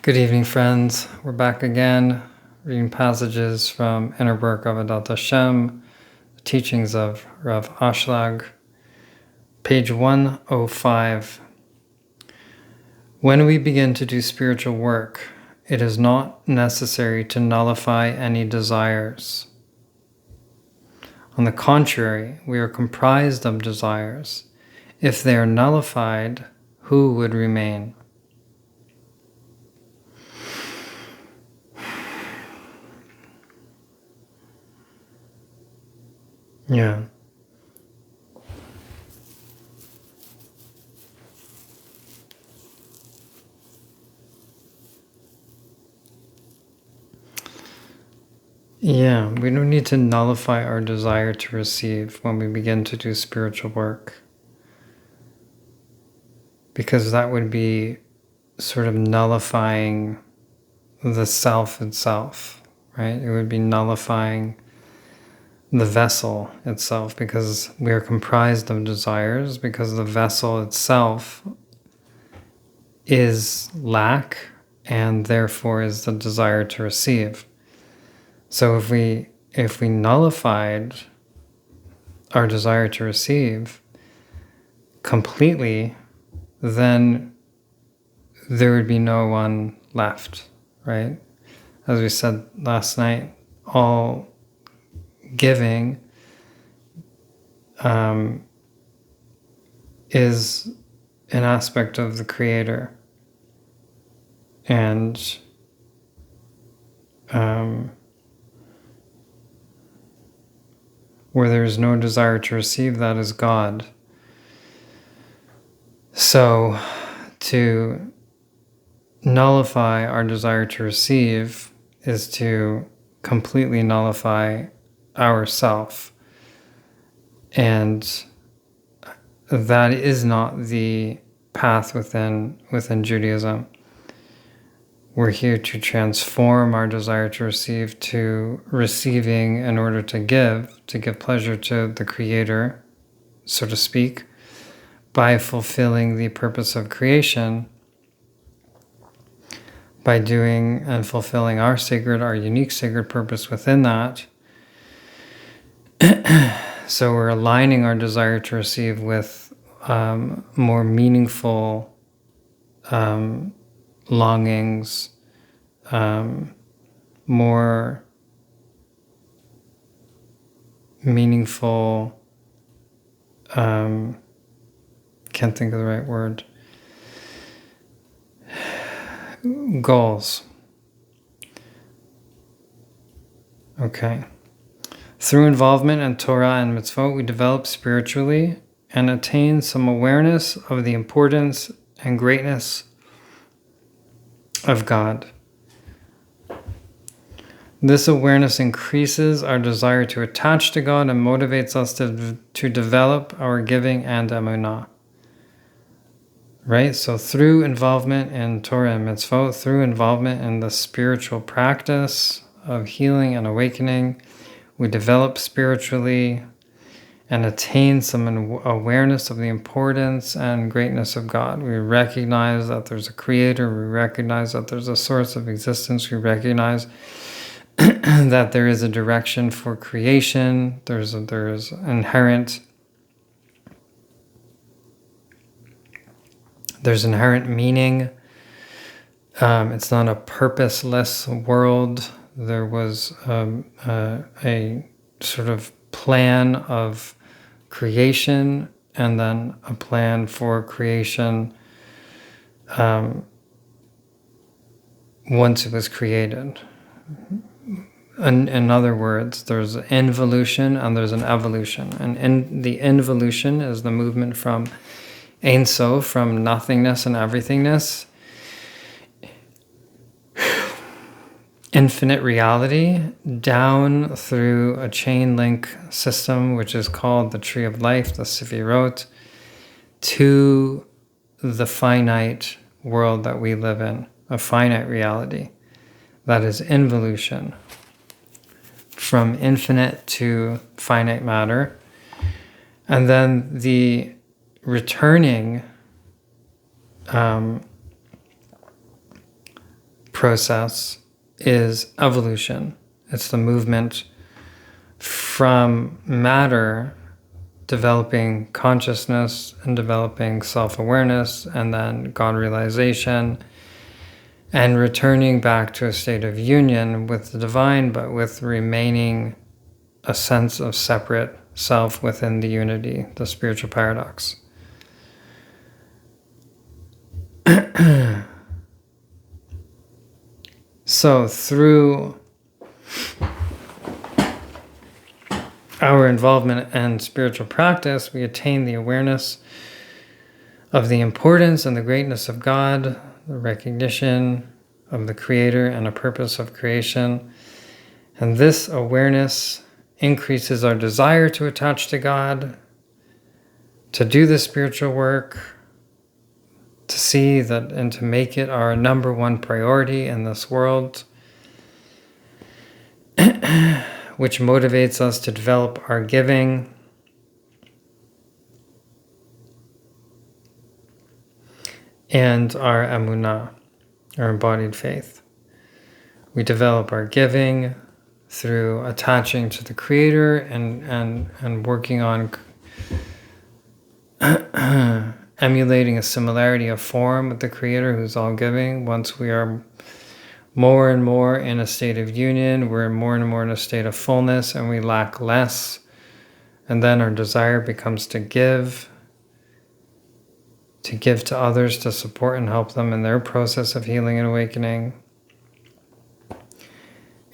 Good evening, friends. We're back again, reading passages from Inner Work of Adat Hashem, the teachings of Rav Ashlag, page 105. When we begin to do spiritual work, it is not necessary to nullify any desires. On the contrary, we are comprised of desires. If they are nullified, who would remain? Yeah. Yeah, we don't need to nullify our desire to receive when we begin to do spiritual work, because that would be sort of nullifying the self itself, right? It would be nullifying the vessel itself, because we are comprised of desires, because the vessel itself is lack and therefore is the desire to receive. So if we nullified our desire to receive completely, then there would be no one left, right? As we said last night, all giving is an aspect of the Creator. And where there is no desire to receive, that is God. So to nullify our desire to receive is to completely nullify ourself. And that is not the path within Judaism. We're here to transform our desire to receive to receiving in order to give pleasure to the Creator, so to speak, by fulfilling the purpose of creation, by doing and fulfilling our unique sacred purpose within that. So we're aligning our desire to receive with more meaningful longings, more meaningful, can't think of the right word, goals. Okay. Through involvement in Torah and mitzvot, we develop spiritually and attain some awareness of the importance and greatness of God. This awareness increases our desire to attach to God and motivates us to develop our giving and emunah. Right? So through involvement in Torah and mitzvot, through involvement in the spiritual practice of healing and awakening, we develop spiritually and attain some awareness of the importance and greatness of God. We recognize that there's a Creator. We recognize that there's a source of existence. We recognize that there is a direction for creation. There's inherent meaning. It's not a purposeless world. There was a sort of plan of creation, and then a plan for creation once it was created. In other words, there's an involution and there's an evolution. And the involution is the movement from Ein Sof, from nothingness and everythingness, infinite reality, down through a chain link system, which is called the Tree of Life, the Sefirot, to the finite world that we live in, a finite reality. That is involution, from infinite to finite matter. And then the returning process is evolution. It's the movement from matter developing consciousness and developing self-awareness and then God realization and returning back to a state of union with the divine, but with remaining a sense of separate self within the unity, the spiritual paradox. So through our involvement in spiritual practice, we attain the awareness of the importance and the greatness of God, the recognition of the Creator and a purpose of creation. And this awareness increases our desire to attach to God, to do the spiritual work, to see that and to make it our number one priority in this world, which motivates us to develop our giving and our emunah, our embodied faith. We develop our giving through attaching to the Creator and working on emulating a similarity of form with the Creator who's all giving. Once we are more and more in a state of union, we're more and more in a state of fullness, and we lack less. And then our desire becomes to give to others, to support and help them in their process of healing and awakening.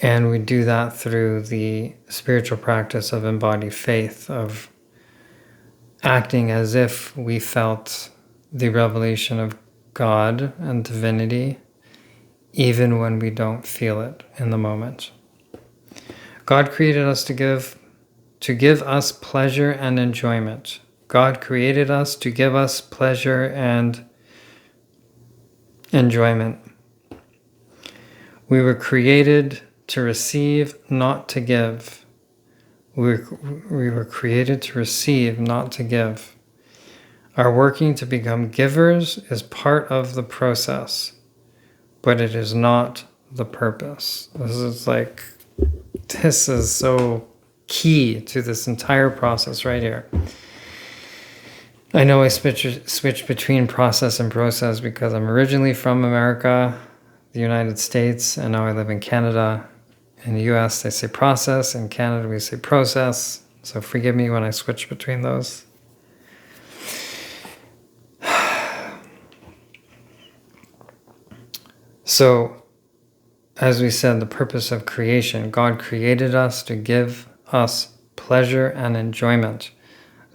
And we do that through the spiritual practice of embodied faith, of acting as if we felt the revelation of God and divinity, even when we don't feel it in the moment. God created us to give us pleasure and enjoyment. God created us to give us pleasure and enjoyment. We were created to receive, not to give. We were created to receive, not to give. Our working to become givers is part of the process, but it is not the purpose. This is so key to this entire process right here. I know I switch between process and process because I'm originally from America, the United States, and now I live in Canada. In the US, they say process. In Canada, we say process. So forgive me when I switch between those. So, as we said, the purpose of creation, God created us to give us pleasure and enjoyment.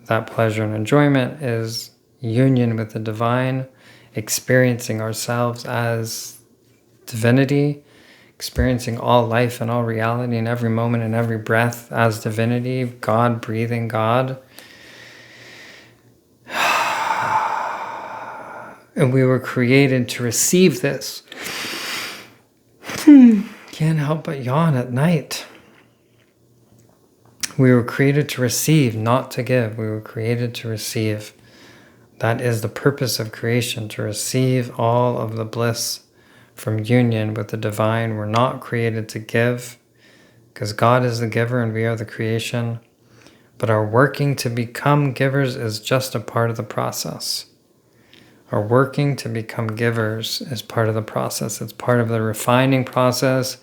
That pleasure and enjoyment is union with the divine, experiencing ourselves as divinity, experiencing all life and all reality in every moment and every breath as divinity, God, breathing God. And we were created to receive this. Can't help but yawn at night. We were created to receive, not to give. We were created to receive. That is the purpose of creation, to receive all of the bliss from union with the divine. We're not created to give, because God is the giver and we are the creation. But our working to become givers is just a part of the process. Our working to become givers is part of the process. It's part of the refining process.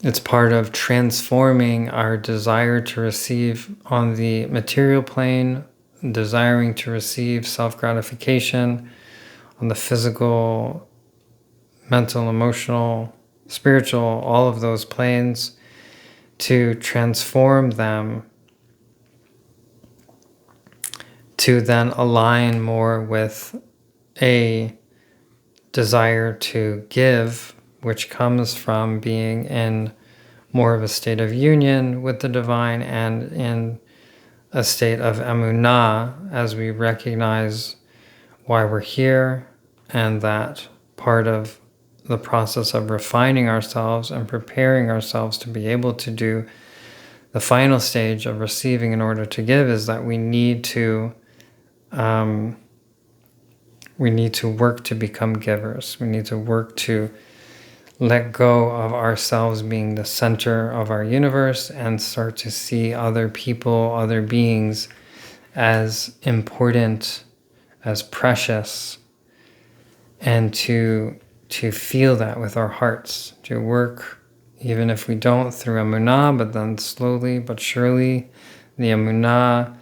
It's part of transforming our desire to receive on the material plane, desiring to receive self-gratification on the physical, mental, emotional, spiritual, all of those planes, to transform them to then align more with a desire to give, which comes from being in more of a state of union with the divine and in a state of emunah, as we recognize why we're here, and that part of the process of refining ourselves and preparing ourselves to be able to do the final stage of receiving in order to give is that we need to We need to work to become givers. We need to work to let go of ourselves being the center of our universe and start to see other people, other beings as important, as precious, and to feel that with our hearts, to work, even if we don't through emunah, but then slowly but surely the emunah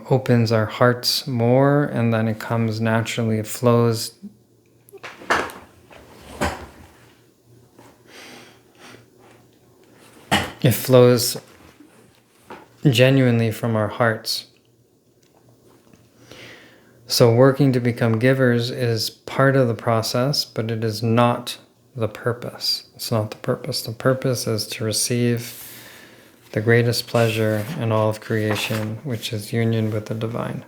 opens our hearts more, and then it comes naturally, it flows. It flows genuinely from our hearts. So working to become givers is part of the process, but it is not the purpose. It's not the purpose. The purpose is to receive the greatest pleasure in all of creation, which is union with the divine.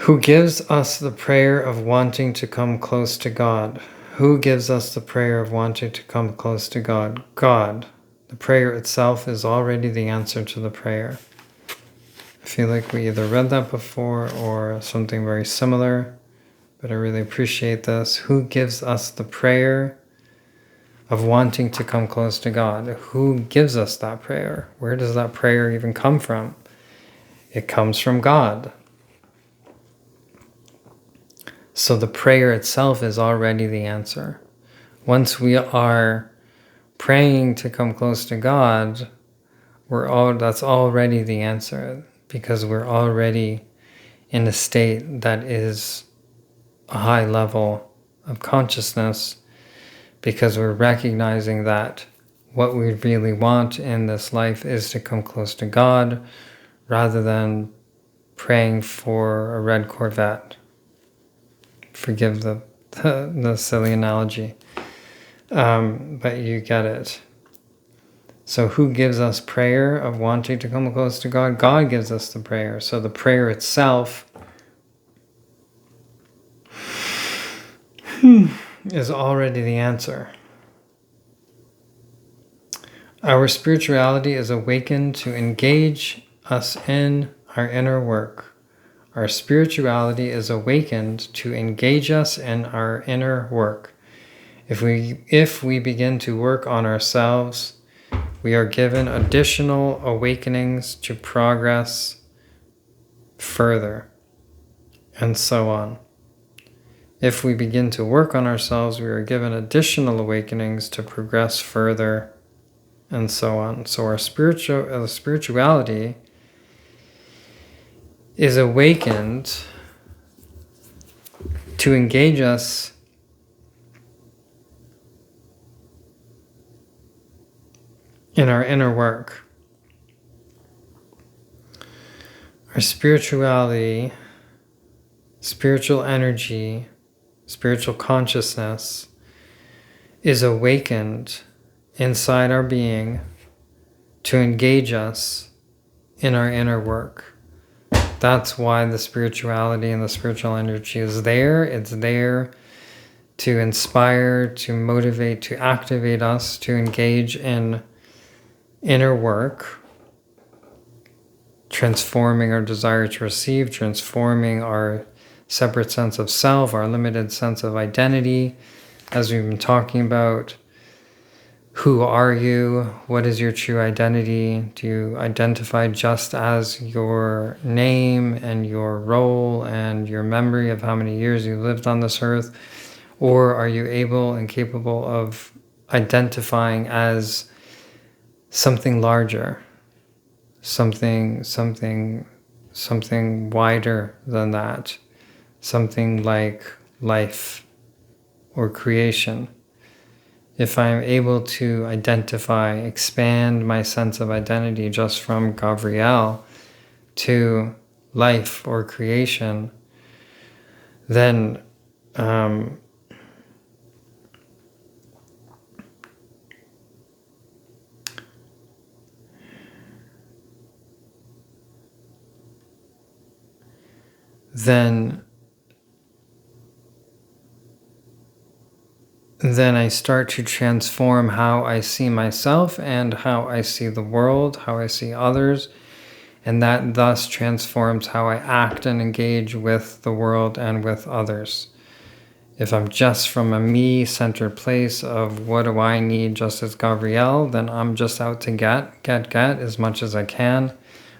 Who gives us the prayer of wanting to come close to God? Who gives us the prayer of wanting to come close to God? God. The prayer itself is already the answer to the prayer. I feel like we either read that before or something very similar, but I really appreciate this. Who gives us the prayer of wanting to come close to God? Who gives us that prayer? Where does that prayer even come from? It comes from God. So the prayer itself is already the answer. Once we are praying to come close to God, that's already the answer, because we're already in a state that is a high level of consciousness, because we're recognizing that what we really want in this life is to come close to God rather than praying for a red Corvette. Forgive the silly analogy, but you get it. So who gives us prayer of wanting to come close to God? God gives us the prayer. So the prayer itself is already the answer. Our spirituality is awakened to engage us in our inner work. Our spirituality is awakened to engage us in our inner work. If we begin to work on ourselves, we are given additional awakenings to progress further, and so on. If we begin to work on ourselves, we are given additional awakenings to progress further, and so on. So our spirituality is awakened to engage us in our inner work. Our spirituality, spiritual energy, spiritual consciousness is awakened inside our being to engage us in our inner work. That's why the spirituality and the spiritual energy is there. It's there to inspire, to motivate, to activate us to engage in inner work, transforming our desire to receive, transforming our separate sense of self, our limited sense of identity, as we've been talking about. Who are you? What is your true identity? Do you identify just as your name and your role and your memory of how many years you lived on this earth? Or are you able and capable of identifying as something larger, something wider than that, something like life or creation? If I'm able to identify, expand my sense of identity just from Gabrielle to life or creation, then then I start to transform how I see myself and how I see the world, how I see others, and that thus transforms how I act and engage with the world and with others. If I'm just from a me-centered place of what do I need just as Gabrielle, then I'm just out to get as much as I can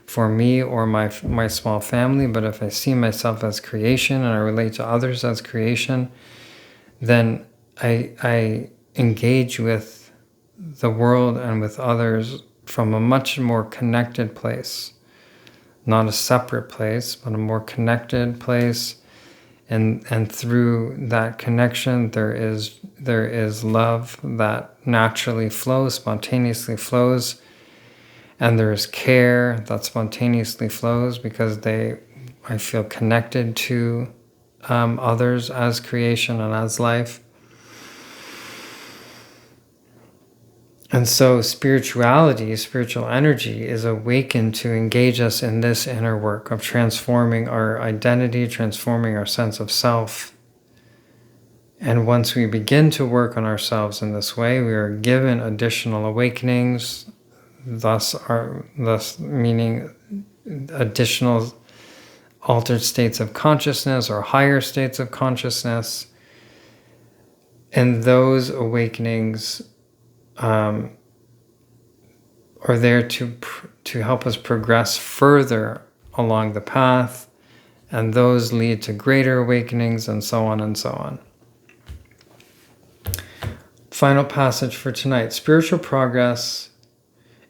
for me or my small family. But if I see myself as creation and I relate to others as creation, then I engage with the world and with others from a much more connected place. Not a separate place, but a more connected place. And through that connection, there is love that naturally flows, spontaneously flows. And there is care that spontaneously flows because I feel connected to others as creation and as life. And so spirituality, spiritual energy is awakened to engage us in this inner work of transforming our identity, transforming our sense of self. And once we begin to work on ourselves in this way, we are given additional awakenings, thus meaning additional altered states of consciousness or higher states of consciousness. And those awakenings are there to help us progress further along the path, and those lead to greater awakenings, and so on and so on. Final passage for tonight. Spiritual progress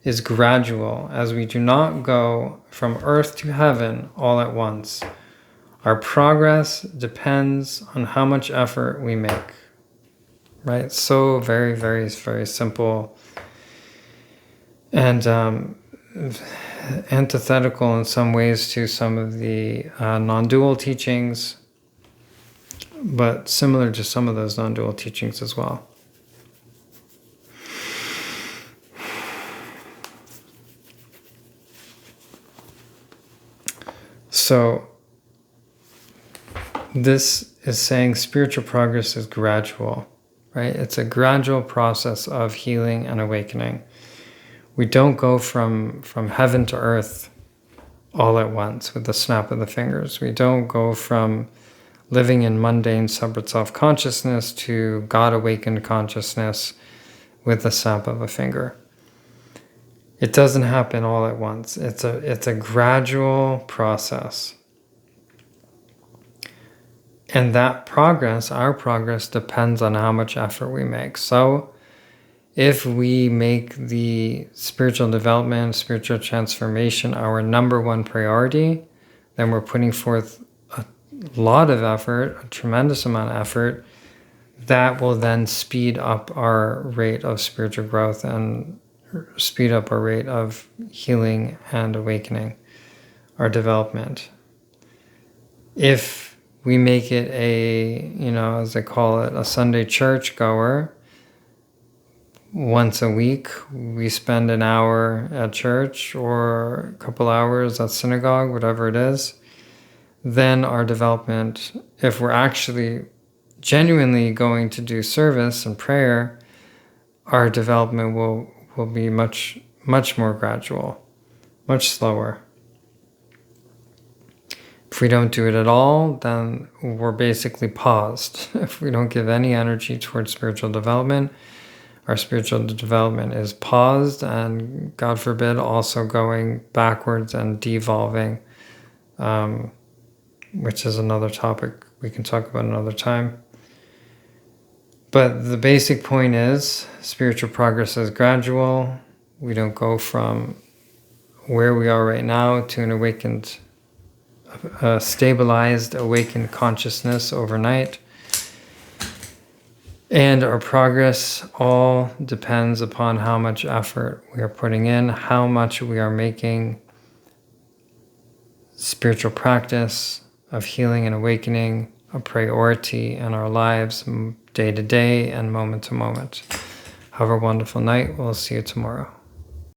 is gradual, as we do not go from earth to heaven all at once. Our progress depends on how much effort we make. Right? So very, very, very simple and antithetical in some ways to some of the non-dual teachings, but similar to some of those non-dual teachings as well. So this is saying spiritual progress is gradual. Right? It's a gradual process of healing and awakening. We don't go from heaven to earth all at once with the snap of the fingers. We don't go from living in mundane separate self-consciousness to God-awakened consciousness with the snap of a finger. It doesn't happen all at once. It's a gradual process. And that progress, our progress, depends on how much effort we make. So if we make the spiritual development, spiritual transformation our number one priority, then we're putting forth a lot of effort, a tremendous amount of effort, that will then speed up our rate of spiritual growth and speed up our rate of healing and awakening, our development. If we make it as they call it, a Sunday church goer. Once a week, we spend an hour at church or a couple hours at synagogue, whatever it is. Then our development, if we're actually genuinely going to do service and prayer, our development will be much, much more gradual, much slower. If we don't do it at all, then we're basically paused. If we don't give any energy towards spiritual development, our spiritual development is paused and, God forbid, also going backwards and devolving, which is another topic we can talk about another time. But the basic point is spiritual progress is gradual. We don't go from where we are right now to an awakened stabilized, awakened consciousness overnight. And our progress all depends upon how much effort we are putting in, how much we are making spiritual practice of healing and awakening a priority in our lives, day to day and moment to moment. Have a wonderful night. We'll see you tomorrow.